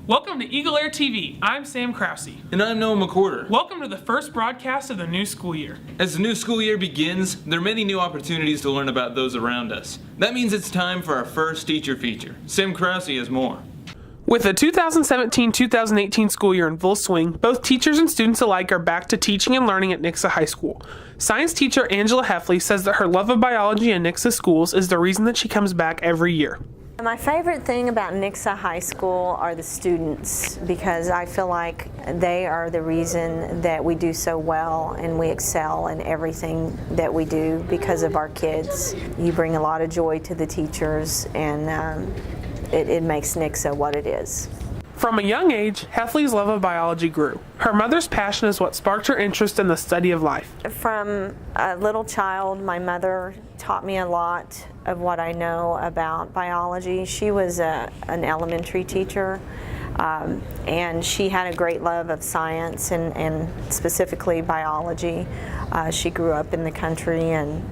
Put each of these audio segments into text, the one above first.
Welcome to EagleAir TV. I'm Sam Krause. And I'm Noah McWhorter. Welcome to the first broadcast of the new school year. As the new school year begins, there are many new opportunities to learn about those around us. That means it's time for our first teacher feature. Sam Krause has more. With the 2017-2018 school year in full swing, both teachers and students alike are back to teaching and learning at Nixa High School. Science teacher Angela Hefley says that her love of biology in Nixa schools is the reason that she comes back every year. My favorite thing about Nixa High School are the students, because I feel like they are the reason that we do so well and we excel in everything that we do because of our kids. You bring a lot of joy to the teachers, and it makes Nixa what it is. From a young age, Hefley's love of biology grew. Her mother's passion is what sparked her interest in the study of life. From a little child, my mother taught me a lot of what I know about biology. She was an elementary teacher, and she had a great love of science and specifically biology. She grew up in the country, and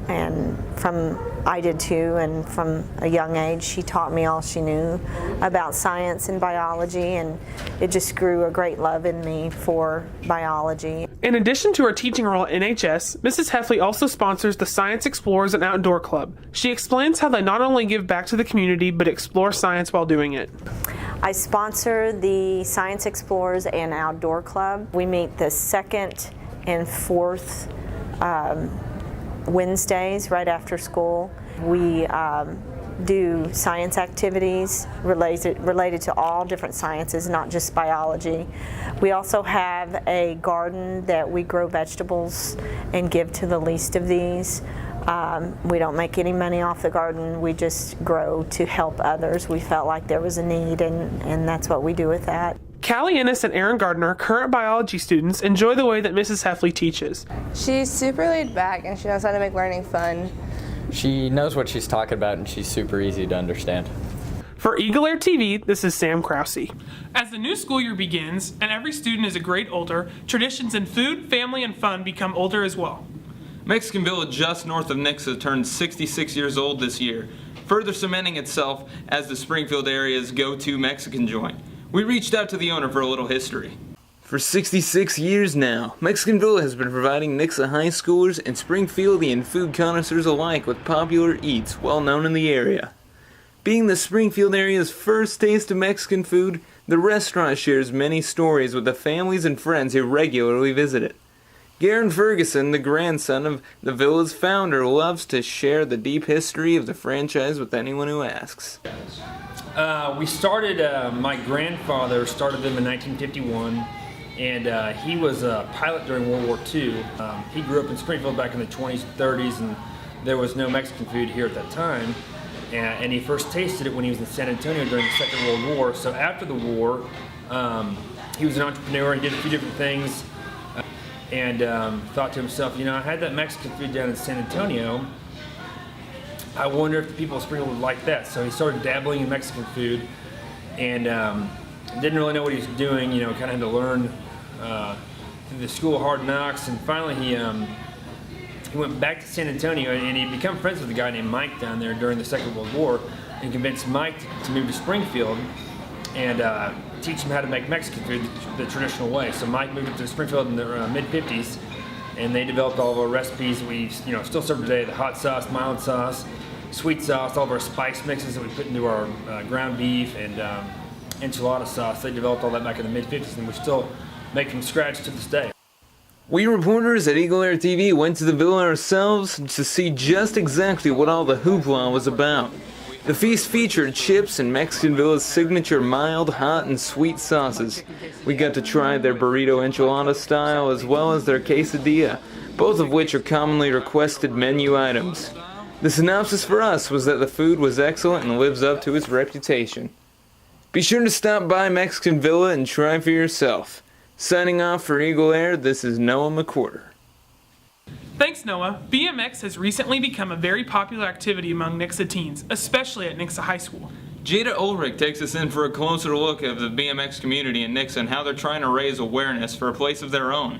I did too, and from a young age she taught me all she knew about science and biology, and it just grew a great love in me for biology. In addition to her teaching role at NHS, Mrs. Hefley also sponsors the Science Explorers and Outdoor Club. She explains how they not only give back to the community, but explore science while doing it. I sponsor the Science Explorers and Outdoor Club. We meet the second and fourth Wednesdays right after school. We do science activities related to all different sciences, not just biology. We also have a garden that we grow vegetables and give to the least of these. We don't make any money off the garden, we just grow to help others. We felt like there was a need, and that's what we do with that. Callie Ennis and Aaron Gardner, current biology students, enjoy the way that Mrs. Hefley teaches. She's super laid back and she knows how to make learning fun. She knows what she's talking about and she's super easy to understand. For EagleAir TV, this is Sam Krause. As the new school year begins and every student is a grade older, traditions in food, family, and fun become older as well. Mexicanville, just north of Nixa, turned 66 years old this year, further cementing itself as the Springfield area's go-to Mexican joint. We reached out to the owner for a little history. For 66 years now, Mexicanville has been providing Nixa high schoolers and Springfieldian food connoisseurs alike with popular eats well known in the area. Being the Springfield area's first taste of Mexican food, the restaurant shares many stories with the families and friends who regularly visit it. Garen Ferguson, the grandson of the villa's founder, loves to share the deep history of the franchise with anyone who asks. We started, my grandfather started them in 1951, and he was a pilot during World War II. He grew up in Springfield back in the 20s, 30s, and there was no Mexican food here at that time. And he first tasted it when he was in San Antonio during the Second World War. So after the war, he was an entrepreneur and did a few different things, and thought to himself, you know, I had that Mexican food down in San Antonio. I wonder if the people of Springfield would like that. So he started dabbling in Mexican food, and didn't really know what he was doing. You know, kind of had to learn through the school of hard knocks. And finally, he went back to San Antonio, and he became friends with a guy named Mike down there during the Second World War, and convinced Mike to move to Springfield and teach him how to make Mexican food the traditional way. So Mike moved up to Springfield in the mid-50s. And they developed all of our recipes. We, still serve today: the hot sauce, mild sauce, sweet sauce, all of our spice mixes that we put into our ground beef and enchilada sauce. They developed all that back in the mid-50s, and we still make from scratch to this day. We reporters at EagleAir TV went to the villa ourselves to see just exactly what all the hoopla was about. The feast featured chips and Mexicanville's signature mild, hot, and sweet sauces. We got to try their burrito enchilada style as well as their quesadilla, both of which are commonly requested menu items. The synopsis for us was that the food was excellent and lives up to its reputation. Be sure to stop by Mexican Villa and try for yourself. Signing off for EagleAir, this is Noah McWhorter. Thanks, Noah. BMX has recently become a very popular activity among Nixa teens, especially at Nixa High School. Jada Ulrich takes us in for a closer look of the BMX community in Nixa and how they're trying to raise awareness for a place of their own.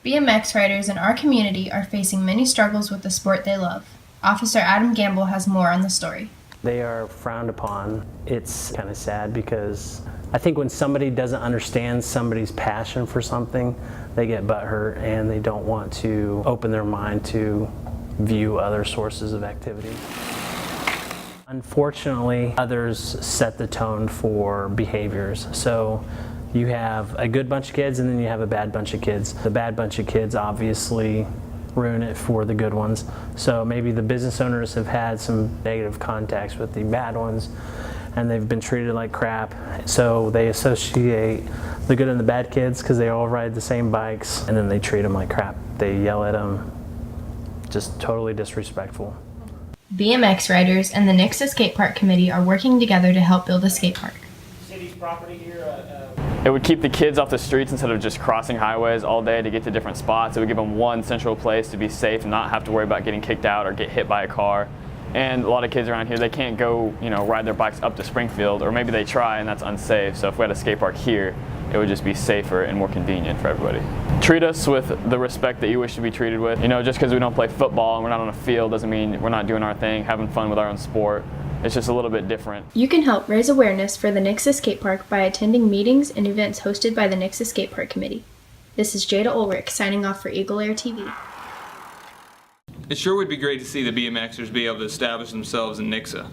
BMX riders in our community are facing many struggles with the sport they love. Officer Adam Gamble has more on the story. They are frowned upon. It's kind of sad because I think when somebody doesn't understand somebody's passion for something, they get butthurt and they don't want to open their mind to view other sources of activity. Unfortunately, others set the tone for behaviors. So you have a good bunch of kids and then you have a bad bunch of kids. The bad bunch of kids obviously ruin it for the good ones. So maybe the business owners have had some negative contacts with the bad ones and they've been treated like crap. So they associate the good and the bad kids because they all ride the same bikes and then they treat them like crap. They yell at them, just totally disrespectful. BMX riders and the Nixa Skate Park Committee are working together to help build a skate park. City's property here. It would keep the kids off the streets instead of just crossing highways all day to get to different spots. It would give them one central place to be safe and not have to worry about getting kicked out or get hit by a car. And a lot of kids around here, they can't go, ride their bikes up to Springfield, or maybe they try and that's unsafe. So if we had a skate park here, it would just be safer and more convenient for everybody. Treat us with the respect that you wish to be treated with. Just because we don't play football and we're not on a field doesn't mean we're not doing our thing, having fun with our own sport. It's just a little bit different. You can help raise awareness for the Nixa Skate Park by attending meetings and events hosted by the Nixa Skate Park Committee. This is Jada Ulrich signing off for EagleAir TV. It sure would be great to see the BMXers be able to establish themselves in Nixa.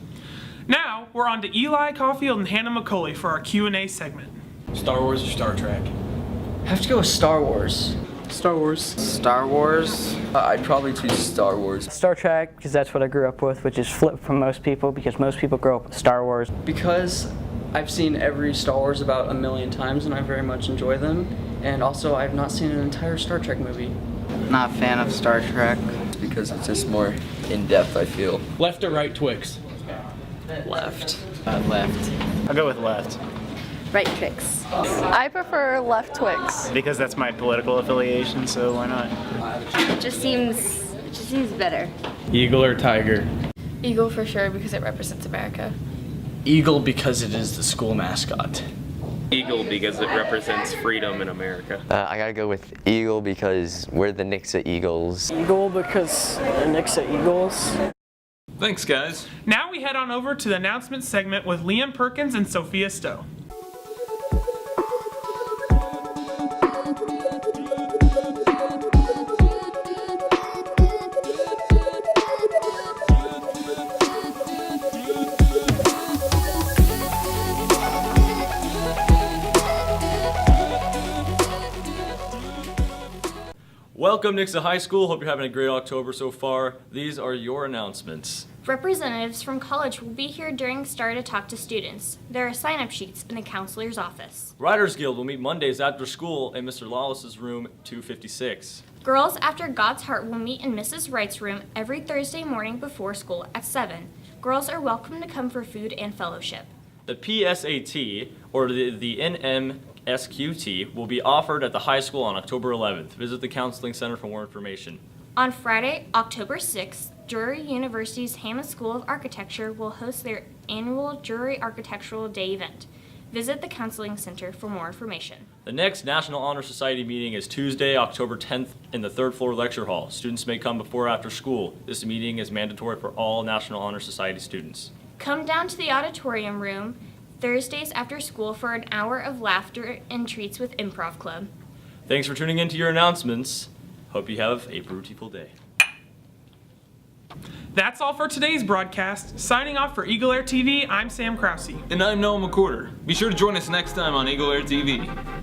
Now we're on to Eli Caulfield and Hannah McCauley for our Q&A segment. Star Wars or Star Trek? I have to go with Star Wars. Star Wars. Star Wars? I'd probably choose Star Wars. Star Trek, because that's what I grew up with, which is flipped from most people, because most people grow up with Star Wars. Because I've seen every Star Wars about 1,000,000 times and I very much enjoy them. And also I've not seen an entire Star Trek movie. Not a fan of Star Trek. Because it's just more in-depth, I feel. Left or right Twix? Left. Left. I'll go with left. Right Twix. I prefer left Twix. Because that's my political affiliation, so why not? It just seems better. Eagle or tiger? Eagle for sure because it represents America. Eagle because it is the school mascot. Eagle because it represents freedom in America. I gotta go with Eagle because we're the Nixa Eagles. Eagle because the Nixa Eagles. Thanks, guys. Now we head on over to the announcement segment with Liam Perkins and Sophia Stowe. Welcome Nixa High School. Hope you're having a great October so far. These are your announcements. Representatives from college will be here during STAR to talk to students. There are sign-up sheets in the counselor's office. Riders Guild will meet Mondays after school in Mr. Lawless's room 256. Girls After God's Heart will meet in Mrs. Wright's room every Thursday morning before school at 7. Girls are welcome to come for food and fellowship. The PSAT, or the NMSQT, will be offered at the high school on October 11th. Visit the Counseling Center for more information. On Friday, October 6th, Drury University's Hammond School of Architecture will host their annual Drury Architectural Day event. Visit the Counseling Center for more information. The next National Honor Society meeting is Tuesday, October 10th in the 3rd floor lecture hall. Students may come before or after school. This meeting is mandatory for all National Honor Society students. Come down to the auditorium room Thursdays after school for an hour of laughter and treats with Improv Club. Thanks for tuning in to your announcements. Hope you have a beautiful day. That's all for today's broadcast. Signing off for EagleAir TV, I'm Sam Krause. And I'm Noah McCorder. Be sure to join us next time on EagleAir TV.